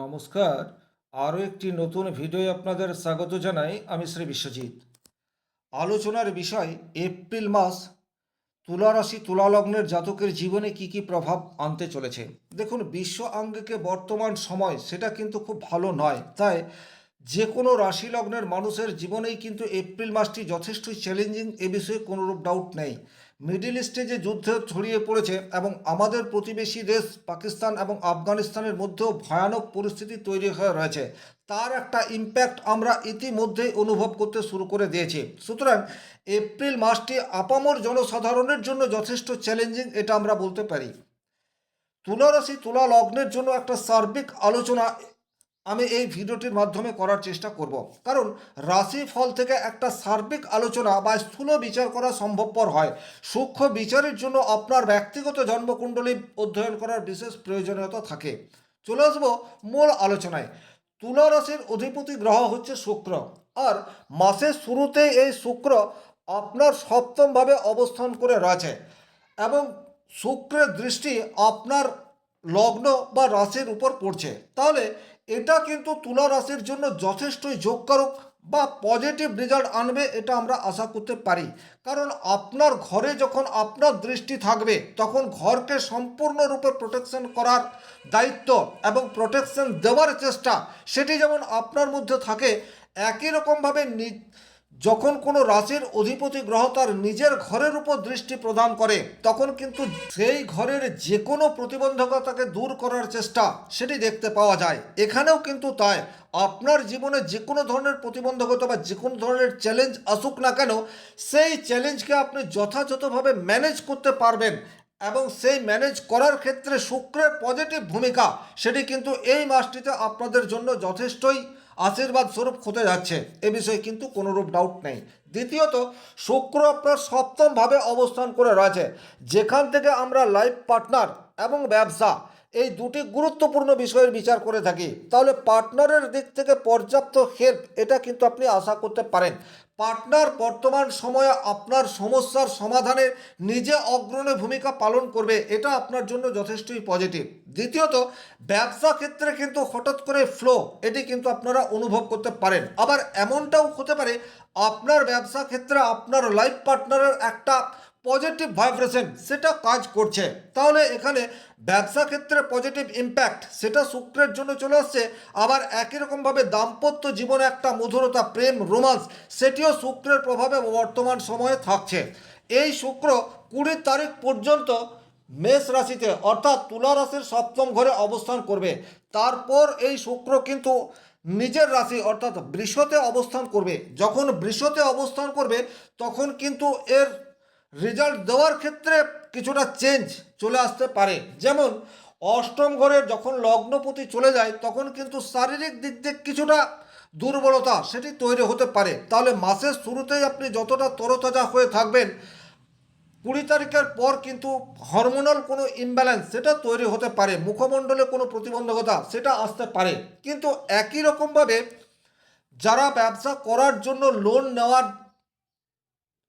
নমস্কার। আরও একটি নতুন ভিডিওয় আপনাদের স্বাগত জানাই। আমি শ্রী বিশ্বজিৎ। আলোচনার বিষয় এপ্রিল মাস তুলা রাশি তুলা লগ্নের জাতকের জীবনে কি কি প্রভাব আনতে চলেছে। দেখুন, বিশ্ব আঙ্গিকে বর্তমান সময় সেটা কিন্তু খুব ভালো নয়। তাই যে কোনো রাশি লগ্নের মানুষের জীবনেই কিন্তু এপ্রিল মাসটি যথেষ্টই চ্যালেঞ্জিং, এ বিষয়ে কোনোরূপ ডাউট নেই। মিডিল ইস্টে যে যুদ্ধ ছড়িয়ে পড়েছে এবং আমাদের প্রতিবেশী দেশ পাকিস্তান এবং আফগানিস্তানের মধ্যেও ভয়ানক পরিস্থিতি তৈরি হয়ে রয়েছে, তার একটা ইম্প্যাক্ট আমরা ইতিমধ্যেই অনুভব করতে শুরু করে দিয়েছি। সুতরাং এপ্রিল মাসটি আপামর জনসাধারণের জন্য যথেষ্ট চ্যালেঞ্জিং, এটা আমরা বলতে পারি। তুলা রাশি তুলা লগ্নের জন্য একটা সার্বিক আলোচনা আমি এই ভিডিওটির মাধ্যমে করার চেষ্টা করব, কারণ রাশি ফল থেকে একটা সার্বিক আলোচনা বা স্থূল বিচার করা সম্ভবপর হয়। সূক্ষ্ম বিচারের জন্য আপনার ব্যক্তিগত জন্মকুণ্ডলী অধ্যয়ন করার বিশেষ প্রয়োজনীয়তা থাকে। চলে আসবো মূল আলোচনায়। তুলা রাশির অধিপতি গ্রহ হচ্ছে শুক্র, আর মাসের শুরুতে এই শুক্র আপনার সপ্তমভাবে অবস্থান করে রয়েছে এবং শুক্রের দৃষ্টি আপনার লগ্ন বা রাশির উপর পড়ছে। তাহলে এটা কিন্তু তুলা রাশির জন্য যথেষ্টই যোগকারক বা পজিটিভ রেজাল্ট আনবে, এটা আমরা আশা করতে পারি। কারণ আপনার ঘরে যখন আপনার দৃষ্টি থাকবে, তখন ঘরকে সম্পূর্ণরূপে প্রোটেকশন করার দায়িত্ব এবং প্রোটেকশন দেওয়ার চেষ্টা সেটি যেমন আপনার মধ্যে থাকে, একই রকমভাবে যখন কোনো রাশির অধিপতি গ্রহ তার নিজের ঘরের উপর দৃষ্টি প্রদান করে, তখন কিন্তু সেই ঘরের যে কোনো প্রতিবন্ধকতাকে দূর করার চেষ্টা সেটি দেখতে পাওয়া যায়। এখানেও কিন্তু তাই, আপনার জীবনে যে কোনো ধরনের প্রতিবন্ধকতা বা যে কোনো ধরনের চ্যালেঞ্জ আসুক না কেন, সেই চ্যালেঞ্জকে আপনি যথাযথভাবে ম্যানেজ করতে পারবেন এবং সেই ম্যানেজ করার ক্ষেত্রে শুক্রের পজিটিভ ভূমিকা সেটি কিন্তু এই মাসটিতে আপনাদের জন্য যথেষ্টই আশীর্বাদ স্বরূপ হতে যাচ্ছে, এ বিষয়ে কিন্তু কোনোরূপ ডাউট নেই। দ্বিতীয়ত, শুক্র আপনার সপ্তমভাবে অবস্থান করে রয়েছে, যেখান থেকে আমরা লাইফ পার্টনার এবং ব্যবসা এই দুটি গুরুত্বপূর্ণ বিষয়ের বিচার করে থাকি। তাহলে পার্টনারের দিক থেকে পর্যাপ্ত হেল্প এটা কিন্তু আপনি আশা করতে পারেন। পার্টনার বর্তমান সময়ে আপনার সমস্যার সমাধানে নিজে অগ্রণী ভূমিকা পালন করবে, এটা আপনার জন্য যথেষ্টই পজিটিভ। দ্বিতীয়ত, ব্যবসা ক্ষেত্রে কিন্তু হঠাৎ করে ফ্লো এটি কিন্তু আপনারা অনুভব করতে পারেন। আবার এমনটাও হতে পারে আপনার ব্যবসা ক্ষেত্রে আপনার লাইফ পার্টনারের একটা পজিটিভ ভাইব্রেশন সেটা কাজ করছে। তাহলে এখানে ব্যবসা ক্ষেত্রে পজিটিভ ইম্প্যাক্ট সেটা শুক্রের জন্য চলে আসছে। আবার একই রকমভাবে দাম্পত্য জীবনে একটা মধুরতা, প্রেম, রোমান্স সেটিও শুক্রের প্রভাবে বর্তমান সময়ে থাকছে। এই শুক্র 20 তারিখ পর্যন্ত মেষ রাশিতে অর্থাৎ তুলা রাশির সপ্তম ঘরে অবস্থান করবে। তারপর এই শুক্র কিন্তু নিজের রাশি অর্থাৎ বৃষতে অবস্থান করবে। যখন বৃষতে অবস্থান করবে তখন কিন্তু এর রেজাল্ট দেওয়ার ক্ষেত্রে কিছুটা চেঞ্জ চলে আসতে পারে। যেমন অষ্টম ঘরে যখন লগ্নপতি চলে যায়, তখন কিন্তু শারীরিক দিক দিয়ে কিছুটা দুর্বলতা সেটি তৈরি হতে পারে। তাহলে মাসের শুরুতেই আপনি যতটা তরতাজা হয়ে থাকবেন, 20 তারিখের পর কিন্তু হরমোনাল কোনো ইমব্যালেন্স সেটা তৈরি হতে পারে, মুখমণ্ডলে কোনো প্রতিবন্ধকতা সেটা আসতে পারে। কিন্তু একই রকমভাবে যারা ব্যবসা করার জন্য লোন নেওয়ার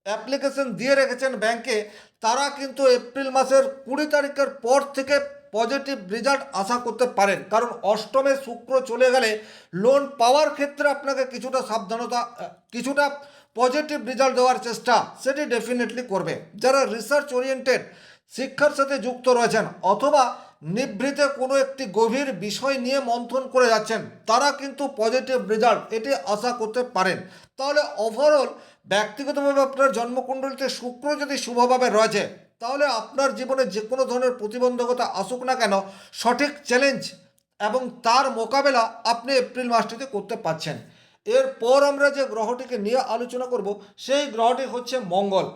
অ্যাপ্লিকেশন দিয়ে রেখেছেন ব্যাংকে, তারা কিন্তু এপ্রিল মাসের 20 তারিখের পর থেকে পজিটিভ রেজাল্ট আশা করতে পারেন। কারণ অষ্টমে শুক্র চলে গেলে লোন পাওয়ার ক্ষেত্রে আপনাকে কিছুটা সাবধানতা, কিছুটা পজিটিভ রেজাল্ট দেওয়ার চেষ্টা সেটি ডেফিনেটলি করবে। যারা রিসার্চ ওরিয়েন্টেড শিক্ষার সাথে যুক্ত রয়েছেন অথবা নিভৃতে কোনো একটি গভীর বিষয় নিয়ে মন্থন করে যাচ্ছেন, তারা কিন্তু পজিটিভ রেজাল্ট এটি আশা করতে পারেন। তাহলে ওভারঅল ব্যক্তিগতভাবে আপনার জন্মকুণ্ডলিতে শুক্র যদি শুভভাবে রয়েছে, তাহলে আপনার জীবনে যে কোনো ধরনের প্রতিবন্ধকতা আসুক না কেন, সঠিক চ্যালেঞ্জ এবং তার মোকাবেলা আপনি এপ্রিল মাসটিতে করতে পারছেন। এরপর আমরা যে গ্রহটিকে নিয়ে আলোচনা করব, সেই গ্রহটি হচ্ছে মঙ্গল।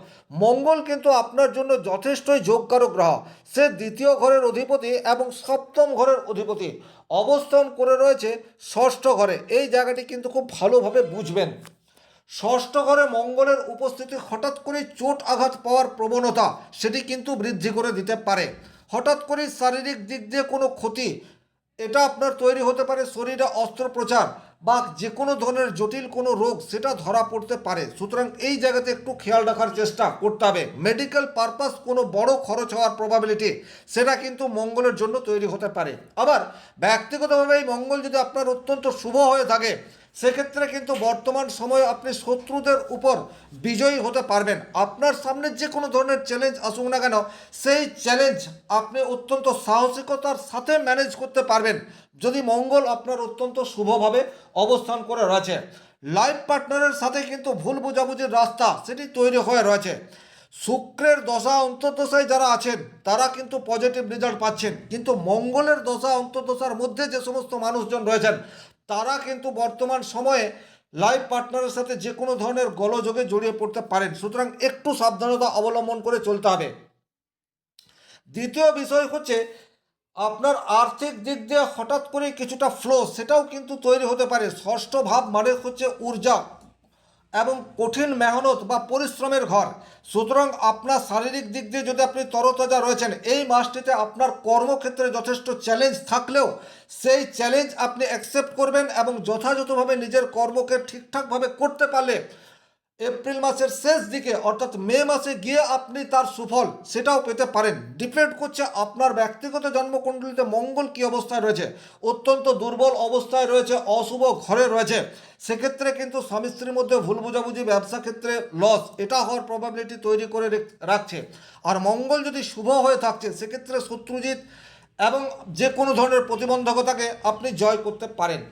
মঙ্গল কিন্তু আপনার জন্য যথেষ্টই যোগকারক গ্রহ। সে দ্বিতীয় ঘরের অধিপতি এবং সপ্তম ঘরের অধিপতি, অবস্থান করে রয়েছে ষষ্ঠ ঘরে। এই জায়গাটি কিন্তু খুব ভালোভাবে বুঝবেন। ষষ্ঠ ঘরে মঙ্গলের উপস্থিতি হঠাৎ করে চোট আঘাত পাওয়ার প্রবণতা সেটি কিন্তু বৃদ্ধি করে দিতে পারে। হঠাৎ করে শারীরিক দিক দিয়ে কোনো ক্ষতি এটা আপনার তৈরি হতে পারে, শরীরে অস্ত্রোপচার বা যে কোনো ধরনের জটিল কোনো রোগ সেটা ধরা পড়তে পারে। সুতরাং এই জায়গাতে একটু খেয়াল রাখার চেষ্টা করতে হবে। মেডিকেল পারপাস কোনো বড় খরচ হওয়ার প্রবাবিলিটি সেটা কিন্তু মঙ্গলের জন্য তৈরি হতে পারে। আবার ব্যক্তিগতভাবে এই মঙ্গল যদি আপনার অত্যন্ত শুভ হয়ে থাকে, সেক্ষেত্রে কিন্তু বর্তমান সময়ে আপনি শত্রুদের উপর বিজয়ী হতে পারবেন। আপনার সামনে যে কোনো ধরনের চ্যালেঞ্জ আসুক না কেন, সেই চ্যালেঞ্জ আপনি অত্যন্ত সাহসিকতার সাথে ম্যানেজ করতে পারবেন যদি মঙ্গল আপনার অত্যন্ত শুভভাবে অবস্থান করে রয়েছে। লাইফ পার্টনারের সাথে কিন্তু ভুল বোঝাবুঝির রাস্তা সেটি তৈরি হয়ে রয়েছে। শুক্রের দশা অন্তর্দশায় যারা আছেন তারা কিন্তু পজিটিভ রেজাল্ট পাচ্ছেন, কিন্তু মঙ্গলের দশা অন্তর্দশার মধ্যে যে সমস্ত মানুষজন রয়েছেন তারা কিন্তু বর্তমান সময়ে লাইফ পার্টনারের সাথে যে কোনো ধরনের গোলযোগে জড়িয়ে পড়তে পারেন। সুতরাং একটু সাবধানতা অবলম্বন করে চলতে হবে। দ্বিতীয় বিষয় হচ্ছে আপনার আর্থিক দিক দিয়ে হঠাৎ করে কিছুটা ফ্লো সেটাও কিন্তু তৈরি হতে পারে। ষষ্ঠ ভাব মানে হচ্ছে ঊর্জা এবং কঠিন মেহনত বা পরিশ্রমের ঘর। সুতরাং আপনার শারীরিক দিক দিয়ে যদি আপনি তরতাজা রয়েছেন, এই মাসটিতে আপনার কর্মক্ষেত্রে যথেষ্ট চ্যালেঞ্জ থাকলেও সেই চ্যালেঞ্জ আপনি অ্যাকসেপ্ট করবেন এবং যথাযথভাবে নিজের কর্মকে ঠিকঠাকভাবে করতে পারলে এপ্রিল মাসের শেষ দিকে অর্থাৎ মে মাসে গিয়ে আপনি তার সুফল সেটাও পেতে পারেন। ডিপেন্ড করছে আপনার ব্যক্তিগত জন্মকুণ্ডলিতে মঙ্গল কী অবস্থায় রয়েছে। অত্যন্ত দুর্বল অবস্থায় রয়েছে, অশুভ ঘরে রয়েছে, সেক্ষেত্রে কিন্তু স্বামী স্ত্রীর মধ্যে ভুল বোঝাবুঝি, ব্যবসা ক্ষেত্রে লস এটা হওয়ার প্রবাবিলিটি তৈরি করে রাখছে। আর মঙ্গল যদি শুভ হয়ে থাকছে সেক্ষেত্রে শত্রুজিৎ এবং যে কোনো ধরনের প্রতিবন্ধকতাকে আপনি জয় করতে পারেন।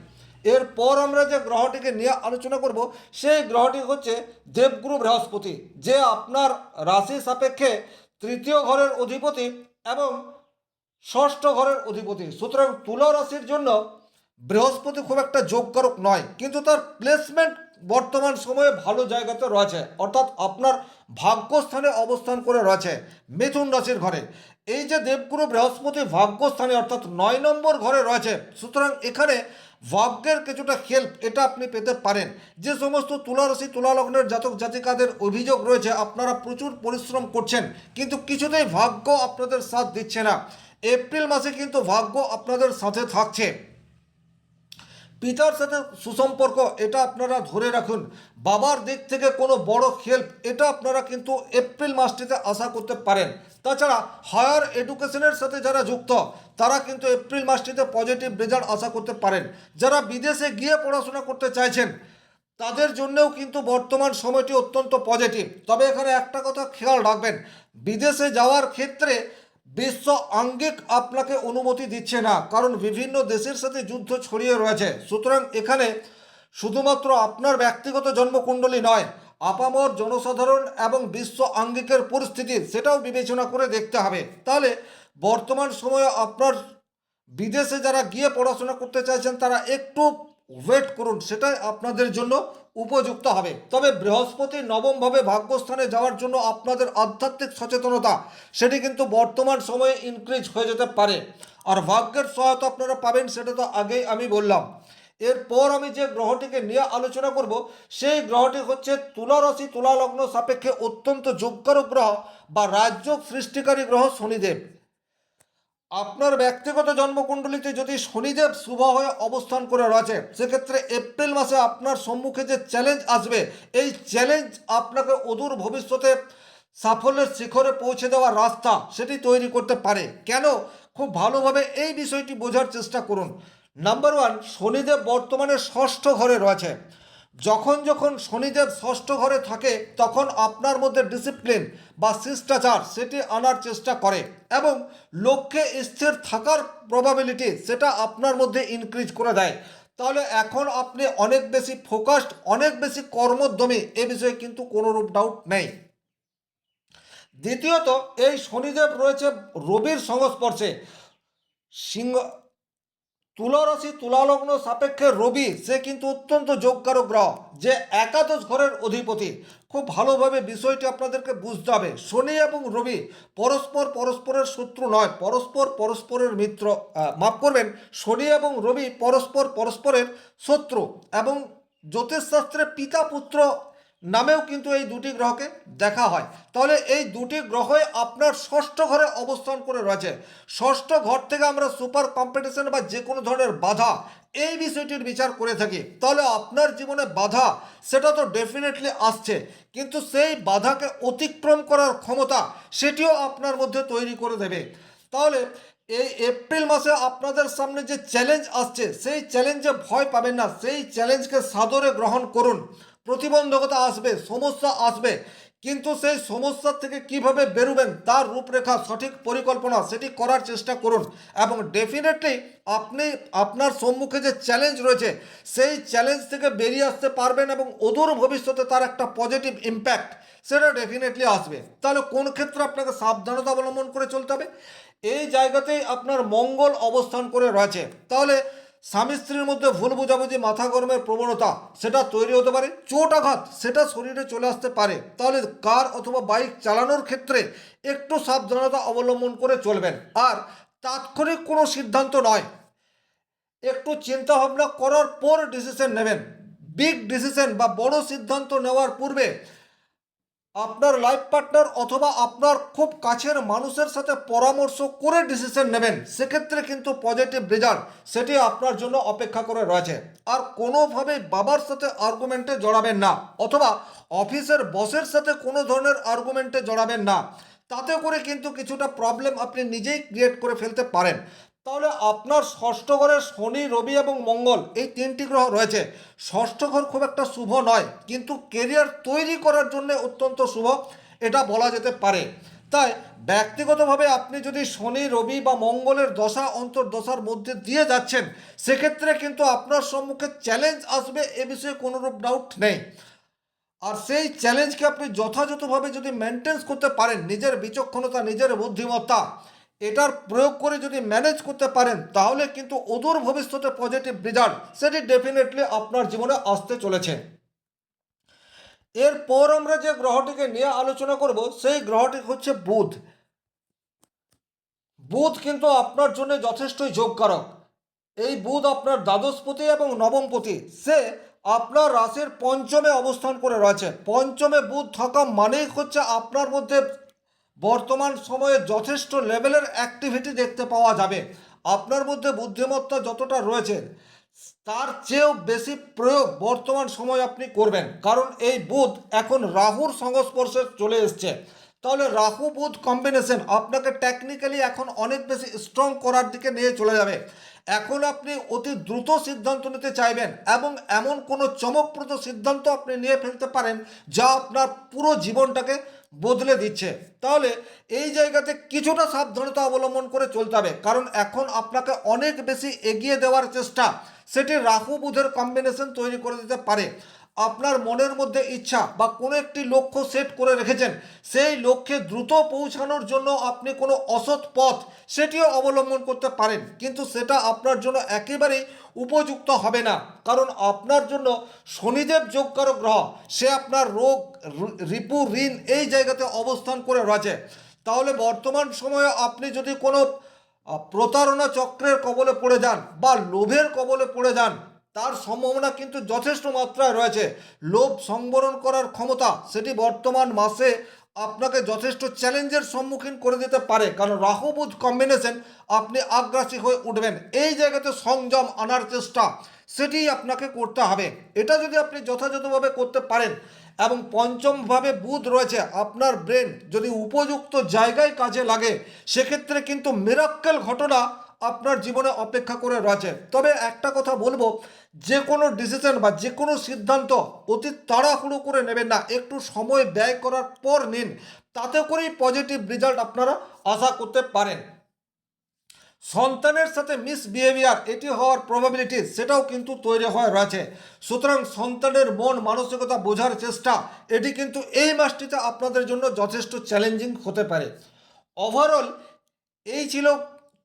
এরপর আমরা যে গ্রহটিকে নিয়ে আলোচনা করব সেই গ্রহটি হচ্ছে দেবগুরু বৃহস্পতি, যে আপনার রাশি সাপেক্ষে তৃতীয় ঘরের অধিপতি এবং ষষ্ঠ ঘরের অধিপতি। সুতরাং তুলা রাশির জন্য বৃহস্পতি খুব একটা যোগকারক নয়, কিন্তু তার প্লেসমেন্ট বর্তমান সময়ে ভালো জায়গাতে রয়েছে, অর্থাৎ আপনার ভাগ্যস্থানে অবস্থান করে রয়েছে মিথুন রাশির ঘরে। এই যে দেবগুরু বৃহস্পতি ভাগ্যস্থানে অর্থাৎ 9 নম্বর ঘরে রয়েছে, সুতরাং এখানে ভাগ্যের কিছুটা হেল্প এটা আপনি পেতে পারেন। যে সমস্ত তুলা রাশি তুলা লগ্নের জাতক জাতিকাদের অভিযোগ রয়েছে আপনারা প্রচুর পরিশ্রম করছেন কিন্তু কিছুতেই ভাগ্য আপনাদের সাথ দিচ্ছে না, এপ্রিল মাসে কিন্তু ভাগ্য আপনাদের সাথে থাকছে। পিতার সাথে সুসম্পর্ক এটা আপনারা ধরে রাখুন। বাবার দিক থেকে কোনো বড় হেল্প এটা আপনারা কিন্তু এপ্রিল মাসটিতে আশা করতে পারেন। তাছাড়া হায়ার এডুকেশনের সাথে যারা যুক্ত তারা কিন্তু এপ্রিল মাসটিতে পজিটিভ রেজাল্ট আশা করতে পারেন। যারা বিদেশে গিয়ে পড়াশোনা করতে চাইছেন তাদের জন্যও কিন্তু বর্তমান সময়টি অত্যন্ত পজিটিভ। তবে এখানে একটা কথা খেয়াল রাখবেন, বিদেশে যাওয়ার ক্ষেত্রে বিশ্ব আঙ্গিক আপনাকে অনুমতি দিচ্ছে না, কারণ বিভিন্ন দেশের সাথে যুদ্ধ ছড়িয়ে রয়েছে। সুতরাং এখানে শুধুমাত্র আপনার ব্যক্তিগত জন্মকুণ্ডলী নয়, আপামর জনসাধারণ এবং বিশ্ব আঙ্গিকের পরিস্থিতি সেটাও বিবেচনা করে দেখতে হবে। তাহলে বর্তমান সময়ে আপনার বিদেশে যারা গিয়ে পড়াশোনা করতে চাইছেন তারা একটু ওয়েট করুন, সেটাই আপনাদের জন্য উপযুক্ত হবে। তবে বৃহস্পতি নবমভাবে ভাগ্যস্থানে যাওয়ার জন্য আপনাদের আধ্যাত্মিক সচেতনতা সেটি কিন্তু বর্তমান সময়ে ইনক্রিজ হয়ে যেতে পারে। আর ভাগ্যের সহায়তা আপনারা পাবেন সেটা তো আগেই আমি বললাম। এরপর আমি যে গ্রহটিকে নিয়ে আলোচনা করব সেই গ্রহটি হচ্ছে তুলা রাশি তুলা লগ্ন সাপেক্ষে অত্যন্ত যোগকারক গ্রহ বা রাজ্য সৃষ্টিকারী গ্রহ শনিদেব। আপনার ব্যক্তিগত জন্মকুণ্ডলিতে যদি শনিদেব শুভ হয়ে অবস্থান করে রয়েছে সেক্ষেত্রে এপ্রিল মাসে আপনার সম্মুখে যে চ্যালেঞ্জ আসবে এই চ্যালেঞ্জ আপনাকে অদূর ভবিষ্যতে সাফল্যের শিখরে পৌঁছে দেওয়ার রাস্তা সেটি তৈরি করতে পারে। কেন? খুব ভালোভাবে এই বিষয়টি বোঝার চেষ্টা করুন। নাম্বার ওয়ান, শনিদেব বর্তমানে ষষ্ঠ ঘরে রয়েছে। যখন যখন শনিদেব ষষ্ঠ ঘরে থাকে তখন আপনার মধ্যে ডিসিপ্লিন বা শিষ্টাচার সেটি আনার চেষ্টা করে এবং লক্ষ্যে স্থির থাকার প্রবাবিলিটি সেটা আপনার মধ্যে ইনক্রিজ করে দেয়। তাহলে এখন আপনি অনেক বেশি ফোকাসড, অনেক বেশি কর্মোদ্যমী, এ বিষয়ে কিন্তু কোনোরূপ ডাউট নেই। দ্বিতীয়ত, এই শনিদেব রয়েছে রবির সংস্পর্শে। সিংহ তুলা রাশি তুলা লগ্ন সাপেক্ষে রবি সে কিন্তু অত্যন্ত যোগকারক গ্রহ, যে একাদশ ঘরের অধিপতি। খুব ভালোভাবে বিষয়টি আপনাদেরকে বুঝতে হবে। শনি এবং রবি পরস্পর পরস্পরের শত্রু নয়, পরস্পর পরস্পরের মিত্র। মাফ করবেন, শনি এবং রবি পরস্পর পরস্পরের শত্রু এবং জ্যোতিষশাস্ত্রে পিতা পুত্র নামেও কিন্তু এই দুটি গ্রহকে দেখা হয়। তাহলে এই দুটি গ্রহই আপনার ষষ্ঠ ঘরে অবস্থান করে রয়েছে। ষষ্ঠ ঘর থেকে আমরা সুপার কম্পিটিশন বা যে কোনো ধরনের বাধা এই বিষয়টির বিচার করে থাকি। তাহলে আপনার জীবনে বাধা সেটা তো ডেফিনেটলি আসছে, কিন্তু সেই বাধাকে অতিক্রম করার ক্ষমতা সেটিও আপনার মধ্যে তৈরি করে দেবে। তাহলে এই এপ্রিল মাসে আপনাদের সামনে যে চ্যালেঞ্জ আসছে সেই চ্যালেঞ্জে ভয় পাবেন না, সেই চ্যালেঞ্জকে সাদরে গ্রহণ করুন। প্রতিবন্ধকতা আসবে, সমস্যা আসবে, কিন্তু সেই সমস্যার থেকে কিভাবে বেরোবেন তার রূপরেখা, সঠিক পরিকল্পনা সেটি করার চেষ্টা করুন। এবং ডেফিনেটলি আপনি আপনার সম্মুখে যে চ্যালেঞ্জ রয়েছে সেই চ্যালেঞ্জ থেকে বেরিয়ে আসতে পারবেন এবং অদূর ভবিষ্যতে তার একটা পজিটিভ ইম্প্যাক্ট সেটা ডেফিনেটলি আসবে। তাহলে কোন ক্ষেত্রে আপনাকে সাবধানতা অবলম্বন করে চলতে হবে? এই জায়গাতেই আপনার মঙ্গল অবস্থান করে রয়েছে। তাহলে স্বামী স্ত্রীর মধ্যে ভুল বোঝাবুঝি, মাথা গরমের প্রবণতা সেটা তৈরি হতে পারে, চোট আঘাত সেটা শরীরে চলে আসতে পারে। তাহলে কার অথবা বাইক চালানোর ক্ষেত্রে একটু সাবধানতা অবলম্বন করে চলবেন। আর তাৎক্ষণিক কোনো সিদ্ধান্ত নয়, একটু চিন্তা ভাবনা করার পর ডিসিশন নেবেন। বিগ ডিসিশন বা বড় সিদ্ধান্ত নেওয়ার পূর্বে আপনার লাইফ পার্টনার অথবা আপনার খুব কাছের মানুষের সাথে পরামর্শ করে ডিসিশন নেবেন, সেক্ষেত্রে কিন্তু পজিটিভ রেজাল্ট সেটি আপনার জন্য অপেক্ষা করে রয়েছে। আর কোনোভাবেই বাবার সাথে আর্গুমেন্টে জড়াবেন না, অথবা অফিসের বসের সাথে কোনো ধরনের আর্গুমেন্টে জড়াবেন না, তাতে করে কিন্তু কিছুটা প্রবলেম আপনি নিজেই ক্রিয়েট করে ফেলতে পারেন। তাহলে আপনার ষষ্ঠ ঘরে শনি, রবি এবং মঙ্গল এই তিনটি গ্রহ রয়েছে। ষষ্ঠ ঘর খুব একটা শুভ নয়, কিন্তু কেরিয়ার তৈরি করার জন্য অত্যন্ত শুভ এটা বলা যেতে পারে। তাই ব্যক্তিগতভাবে আপনি যদি শনি, রবি বা মঙ্গলের দশা অন্তর্দশার মধ্যে দিয়ে যাচ্ছেন, সেক্ষেত্রে কিন্তু আপনার সম্মুখে চ্যালেঞ্জ আসবে, এ বিষয়ে কোনোরূপ ডাউট নেই। আর সেই চ্যালেঞ্জকে আপনি যথাযথভাবে যদি মেনটেন করতে পারেন, নিজের বিচক্ষণতা, নিজের বুদ্ধিমত্তা এটার প্রয়োগ করে যদি ম্যানেজ করতে পারেন, তাহলে কিন্তু অদূর ভবিষ্যতে পজিটিভ রেজাল্ট সেটি ডেফিনেটলি আপনার জীবনে আসতে চলেছে। এরপর আমরা যে গ্রহটিকে নিয়ে আলোচনা করব সেই গ্রহটি হচ্ছে বুধ। বুধ কিন্তু আপনার জন্য যথেষ্টই যোগকারক। এই বুধ আপনার দ্বাদশপতি এবং নবমপতি, সে আপনার রাশির পঞ্চমে অবস্থান করে রয়েছে। পঞ্চমে বুধ থাকা মানেই হচ্ছে আপনার মধ্যে বর্তমান সময়ে যথেষ্ট লেভেলের অ্যাক্টিভিটি দেখতে পাওয়া যাবে। আপনার মধ্যে বুদ্ধিমত্তা যতটা রয়েছে তার চেয়েও বেশি প্রয়োগ বর্তমান সময় আপনি করবেন, কারণ এই বুধ এখন রাহুর সংস্পর্শে চলে এসছে। তাহলে রাহু বুধ কম্বিনেশন আপনাকে টেকনিক্যালি এখন অনেক বেশি স্ট্রং করার দিকে নিয়ে চলে যাবে। এখন আপনি অতি দ্রুত সিদ্ধান্ত নিতে চাইবেন এবং এমন কোনো চমকপ্রদ সিদ্ধান্ত আপনি নিয়ে ফেলতে পারেন যা আপনার পুরো জীবনটাকে বদলে দিচ্ছে। তাহলে এই জায়গাতে কিছুটা সাবধানতা অবলম্বন করে চলতে হবে, কারণ এখন আপনাকে অনেক বেশি এগিয়ে দেওয়ার চেষ্টা সেটি রাহু বুধের কম্বিনেশন তৈরি করে দিতে পারে। আপনার মনের মধ্যে ইচ্ছা বা কোনো একটি লক্ষ্য সেট করে রেখেছেন, সেই লক্ষ্যে দ্রুত পৌঁছানোর জন্য আপনি কোনো অসৎ পথ সেটিও অবলম্বন করতে পারেন, কিন্তু সেটা আপনার জন্য একেবারেই উপযুক্ত হবে না। কারণ আপনার জন্য শনিদেব যোগকারক গ্রহ, সে আপনার রোগ, রিপু, ঋণ এই জায়গাতে অবস্থান করে রয়েছে। তাহলে বর্তমান সময়ে আপনি যদি কোনো প্রতারণা চক্রের কবলে পড়ে যান বা লোভের কবলে পড়ে যান, তার সম্ভাবনা কিন্তু যথেষ্ট মাত্রায় রয়েছে। লোভ সংবরণ করার ক্ষমতা সেটি বর্তমান মাসে আপনাকে যথেষ্ট চ্যালেঞ্জের সম্মুখীন করে দিতে পারে, কারণ রাহু বুধ কম্বিনেশন আপনি আগ্রাসী হয়ে উঠবেন। এই জায়গাতে সংযম আনার চেষ্টা সেটিই আপনাকে করতে হবে। এটা যদি আপনি যথাযথভাবে করতে পারেন এবং পঞ্চমভাবে বুধ রয়েছে, আপনার ব্রেন যদি উপযুক্ত জায়গায় কাজে লাগে, সেক্ষেত্রে কিন্তু মিরাক্কেল ঘটনা আপনার জীবনে অপেক্ষা করে রয়েছে। তবে একটা কথা বলবো, যে কোনো ডিসিশন বা যে কোনো সিদ্ধান্ত অতি তাড়াহুড়ো করে নেবেন না, একটু সময় ব্যয় করার পর নিন, তাতে করেই পজিটিভ রেজাল্ট আপনারা আশা করতে পারেন। সন্তানের সাথে মিসবিহেভিয়ার এটি হওয়ার প্রবাবিলিটি সেটাও কিন্তু তৈরি হয়ে রয়েছে। সুতরাং সন্তানের মন মানসিকতা বোঝার চেষ্টা এটি কিন্তু এই মাসটিতে আপনাদের জন্য যথেষ্ট চ্যালেঞ্জিং হতে পারে। ওভারঅল এই ছিল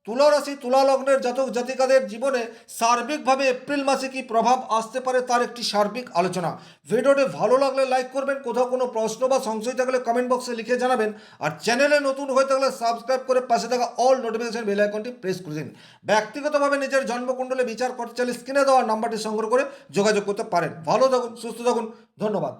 তুলা রাশি তুলা লগ্নের জাতক জাতিকাদের জীবনে সার্বিকভাবে এপ্রিল মাসে কি প্রভাব আসতে পারে তার একটি সার্বিক আলোচনা। ভিডিওটি ভালো লাগলে লাইক করবেন, কোথাও কোনো প্রশ্ন বা সংশয় থাকলে কমেন্ট বক্সে লিখে জানাবেন, আর চ্যানেলে নতুন হয়ে থাকলে সাবস্ক্রাইব করে পাশে থাকা অল নোটিফিকেশন বেল আইকনটি প্রেস করে দিন। ব্যক্তিগতভাবে নিজের জন্মকুণ্ডলে বিচার করতে চাইলে স্ক্রিনে দেওয়া নাম্বারটি সংগ্রহ করে যোগাযোগ করতে পারেন। ভালো থাকুন, সুস্থ থাকুন, ধন্যবাদ।